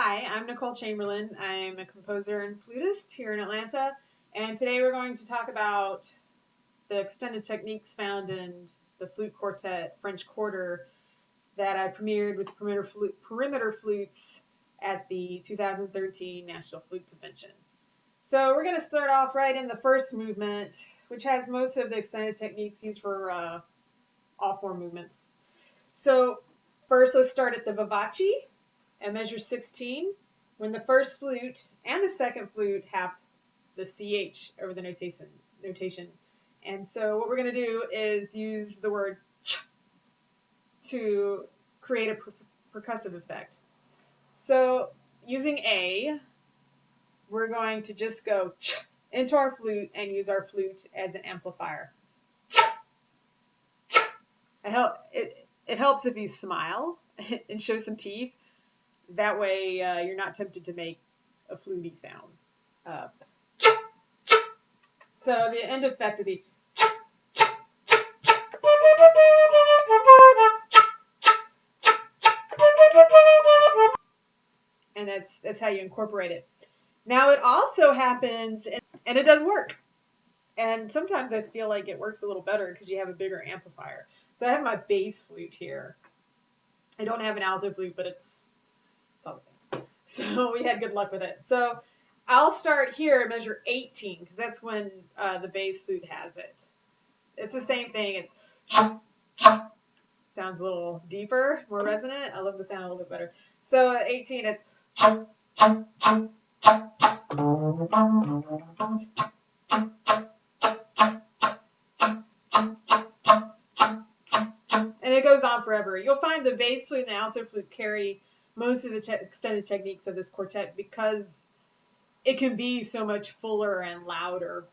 Hi, I'm Nicole Chamberlain. I'm a composer and flutist here in Atlanta, and today we're going to talk about the extended techniques found in the flute quartet French Quarter that I premiered with perimeter flutes at the 2013 National Flute Convention. So we're going to start off right in the first movement, which has most of the extended techniques used for all four movements. So first, let's start at the vivace at measure 16, when the first flute and the second flute have the CH over the notation. And so what we're going to do is use the word ch to create a percussive effect. So using A, we're going to just go ch into our flute and use our flute as an amplifier. It helps if you smile and show some teeth. That way you're not tempted to make a fluty sound. So the end effect would be and that's how you incorporate it. Now it also happens, and it does work. And sometimes I feel like it works a little better because you have a bigger amplifier. So I have my bass flute here. I don't have an alto flute, but it's all the same. So we had good luck with it. So I'll start here at measure 18 because that's when the bass flute has it. It's the same thing. It's sounds a little deeper, more resonant. I love the sound a little bit better. So at 18, it's and it goes on forever. You'll find the bass flute and the alto flute carry most of the extended techniques of this quartet because it can be so much fuller and louder.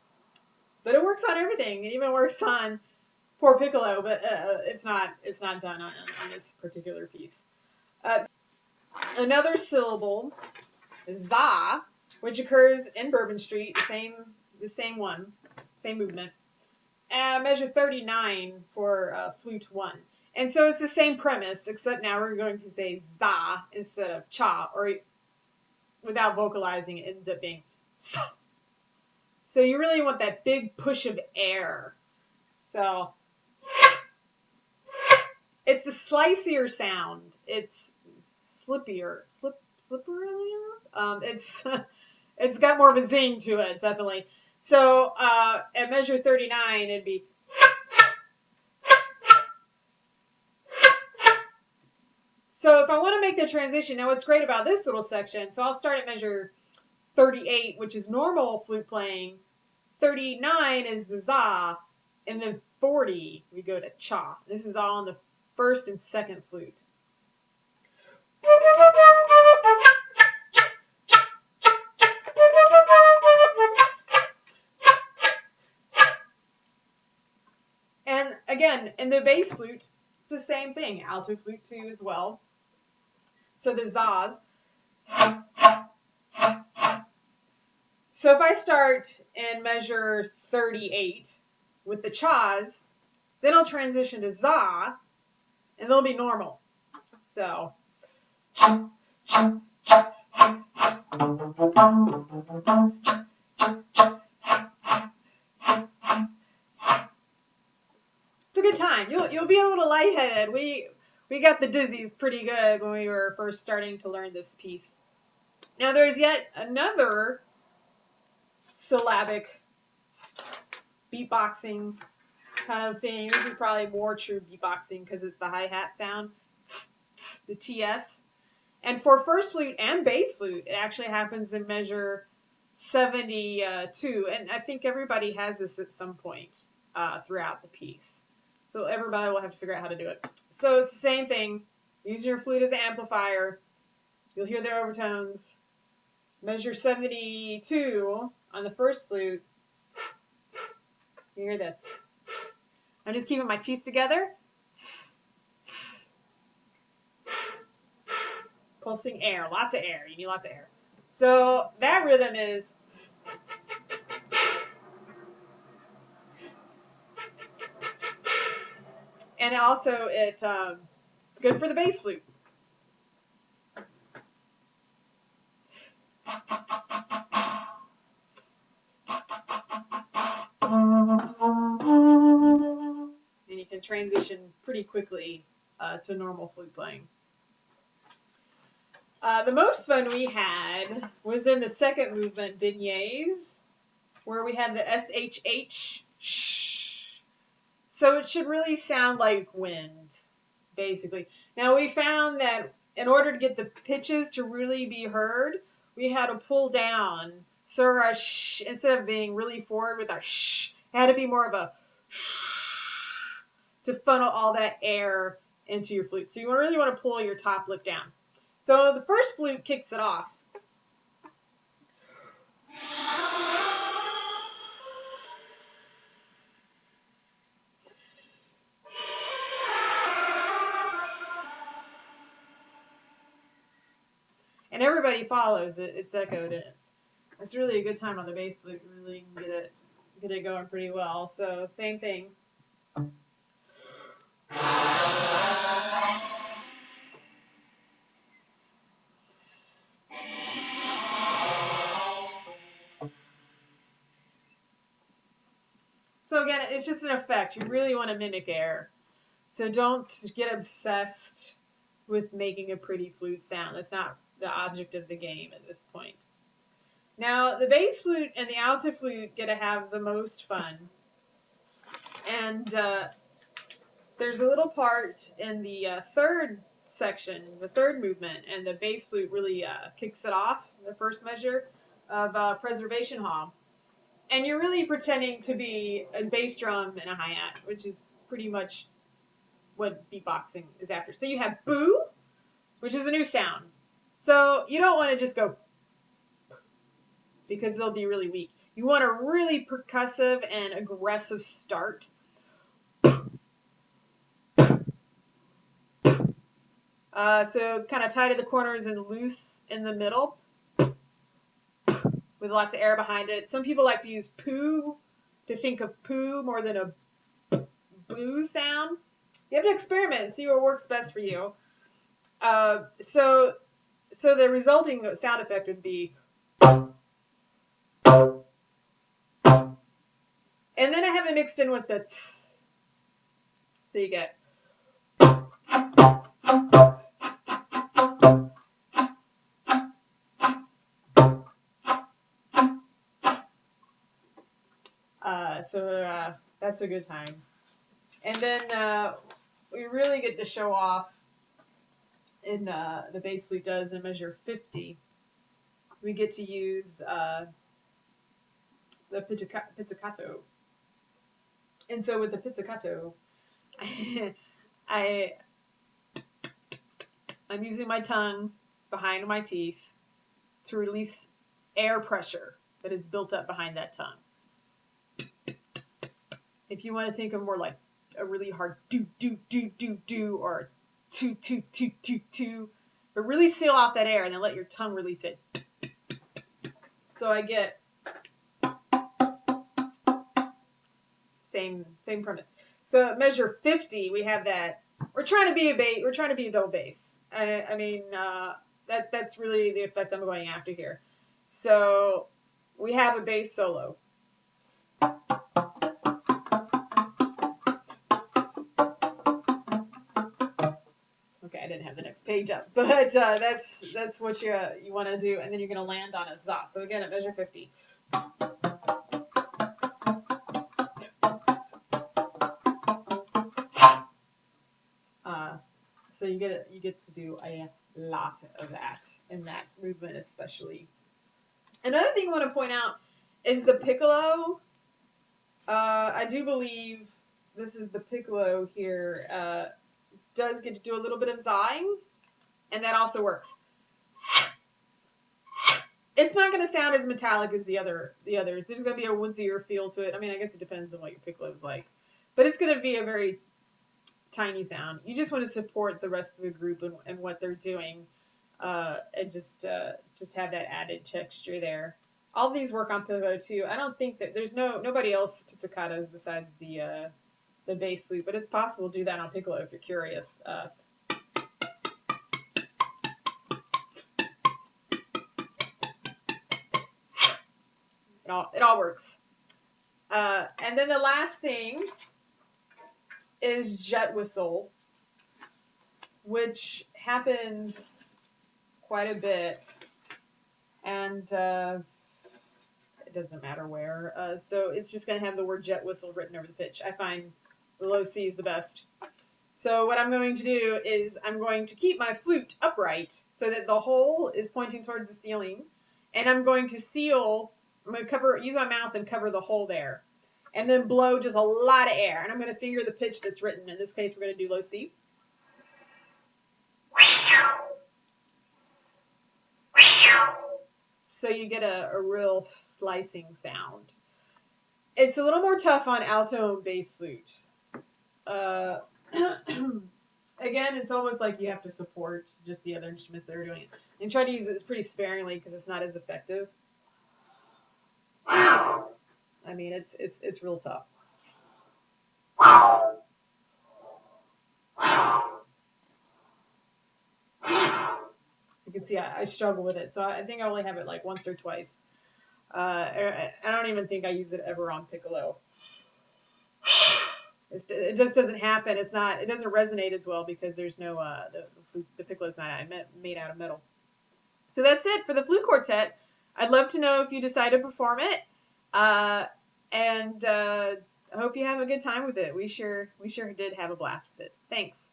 But it works on everything. It even works on poor piccolo, but it's not done on this particular piece. Another syllable is za, which occurs in Bourbon Street, the same movement. Measure 39 for flute 1. And so it's the same premise, except now we're going to say za instead of cha, or without vocalizing, it ends up being sa. So you really want that big push of air. So it's a slicier sound. It's slipperier. It's got more of a zing to it, definitely. So at measure 39, it'd be. So if I want to make the transition, now what's great about this little section, so I'll start at measure 38, which is normal flute playing. 39 is the za, and then 40, we go to cha. This is all on the first and second flute. And again, in the bass flute, it's the same thing. Alto flute too as well. So the zas. So if I start in measure 38 with the chas, then I'll transition to za, and they'll be normal. So. It's a good time. You'll be a little lightheaded. We got the dizzies pretty good when we were first starting to learn this piece. Now there's yet another syllabic beatboxing kind of thing. This is probably more true beatboxing because it's the hi-hat sound, the TS. And for first flute and bass flute, it actually happens in measure 72. And I think everybody has this at some point throughout the piece. So everybody will have to figure out how to do it. So it's the same thing. Use your flute as an amplifier. You'll hear their overtones. Measure 72 on the first flute. You hear that. I'm just keeping my teeth together. Pulsing air, lots of air. You need lots of air. So that rhythm is. And also it's good for the bass flute. transition pretty quickly to normal flute playing. The most fun we had was in the second movement, beignets, where we had the SHH. So it should really sound like wind, basically. Now we found that in order to get the pitches to really be heard, we had to pull down. So our sh, instead of being really forward with our sh, it had to be more of a sh to funnel all that air into your flute. So you really want to pull your top lip down. So the first flute kicks it off. And everybody follows it. It's echoed, and it's really a good time on the bass flute. You really can get it going pretty well. So same thing. So again, it's just an effect. You really want to mimic air. So don't get obsessed with making a pretty flute sound. That's not the object of the game at this point. Now, the bass flute and the alto flute get to have the most fun. And there's a little part in the third section, the third movement, and the bass flute really kicks it off, the first measure of Preservation Hall. And you're really pretending to be a bass drum and a hi-hat, which is pretty much what beatboxing is after. So you have boo, which is a new sound. So you don't want to just go because they'll be really weak. You want a really percussive and aggressive start. So kind of tight at the corners and loose in the middle with lots of air behind it. Some people like to use poo to think of poo more than a boo sound. You have to experiment and see what works best for you. So the resulting sound effect would be, and then I have it mixed in with the tss. So you get. So that's a good time. And then we really get to show off in the bass flute does in measure 50. We get to use the pizzicato. And so with the pizzicato, I'm using my tongue behind my teeth to release air pressure that is built up behind that tongue. If you want to think of more like a really hard do, do, do, do, do, or two, two, two, two, two, but really seal off that air and then let your tongue release it. So I get same premise. So at measure 50, we have that. We're trying to be a bass. We're trying to be a double bass. I mean, that's really the effect I'm going after here. So we have a bass solo. Okay, I didn't have the next page up, but that's what you want to do, and then you're going to land on a za. So again, at measure 50. So you get to do a lot of that in that movement, especially. Another thing I want to point out is the piccolo. I do believe this is the piccolo here. Does get to do a little bit of zawing, and that also works. It's not going to sound as metallic as the others. There's going to be a woodzier feel to it. I mean, I guess it depends on what your piccolo is like, but it's going to be a very tiny sound. You just want to support the rest of the group and what they're doing, and just have that added texture there. All these work on piccolo too. I don't think that there's nobody else pizzicatos besides the bass flute, but it's possible to do that on piccolo if you're curious. It all works. And then the last thing is jet whistle, which happens quite a bit, and it doesn't matter where. So it's just going to have the word jet whistle written over the pitch. I find the low C is the best. So what I'm going to do is I'm going to keep my flute upright so that the hole is pointing towards the ceiling, and I'm going to use my mouth and cover the hole there, and then blow just a lot of air, and I'm going to finger the pitch that's written. In this case, we're going to do low C. So you get a real slicing sound. It's a little more tough on alto and bass flute. Again, it's almost like you have to support just the other instruments that are doing it. And try to use it pretty sparingly because it's not as effective. I mean, it's real tough. You can see I struggle with it, so I think I only have it like once or twice. I don't even think I use it ever on piccolo. It just doesn't happen. It doesn't resonate as well because there's no the piccolo's not made out of metal. So that's it for the flute quartet. I'd love to know if you decide to perform it, and I hope you have a good time with it. We sure did have a blast with it. Thanks.